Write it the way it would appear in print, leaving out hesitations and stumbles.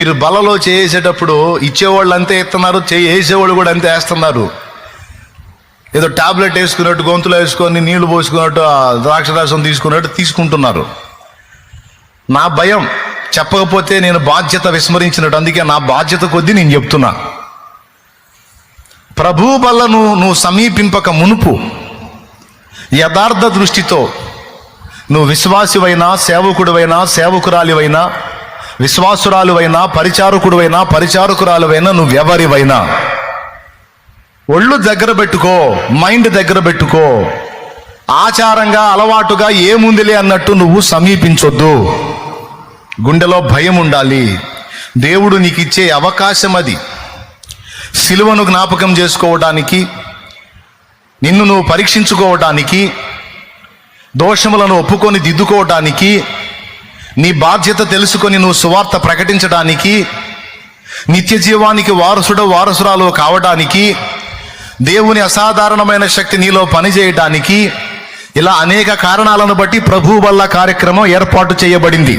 మీరు బలలో చేసేటప్పుడు ఇచ్చేవాళ్ళు అంతే ఎత్తున్నారు, వేసేవాళ్ళు కూడా అంతే వేస్తున్నారు. ఏదో టాబ్లెట్ వేసుకున్నట్టు, గొంతులో వేసుకొని నీళ్లు పోసుకున్నట్టు, ద్రాక్షరసం తీసుకున్నట్టు తీసుకుంటున్నారు. నా భయం చెప్పకపోతే నేను బాధ్యత విస్మరించినట్టు. అందుకే నా బాధ్యత కొద్దీ నేను చెప్తున్నా. ప్రభు బలను నువ్వు సమీపింపక మునుపు యథార్థ దృష్టితో నువ్వు విశ్వాసివైనా, సేవకుడివైనా, సేవకురాలివైనా, విశ్వాసురాలువైనా, పరిచారకుడివైనా, పరిచారకురాలువైనా, నువ్వెవరివైనా ఒళ్ళు దగ్గర పెట్టుకో, మైండ్ దగ్గర పెట్టుకో. ఆచారంగా అలవాటుగా ఏముందిలే అన్నట్టు నువ్వు సమీపించొద్దు. గుండెలో భయం ఉండాలి. దేవుడు నీకు ఇచ్చే అవకాశం అది. సిలువను జ్ఞాపకం చేసుకోవడానికి, నిన్ను నువ్వు పరీక్షించుకోవడానికి, దోషములను ఒప్పుకొని దిద్దుకోవడానికి, నీ బాధ్యత తెలుసుకొని నువ్వు సువార్త ప్రకటించడానికి, నిత్య జీవానికి వారసురాలు కావడానికి, దేవుని అసాధారణమైన శక్తి నీలో పనిచేయడానికి, ఇలా అనేక కారణాలను బట్టి ప్రభు వల్ల కార్యక్రమం ఏర్పాటు చేయబడింది.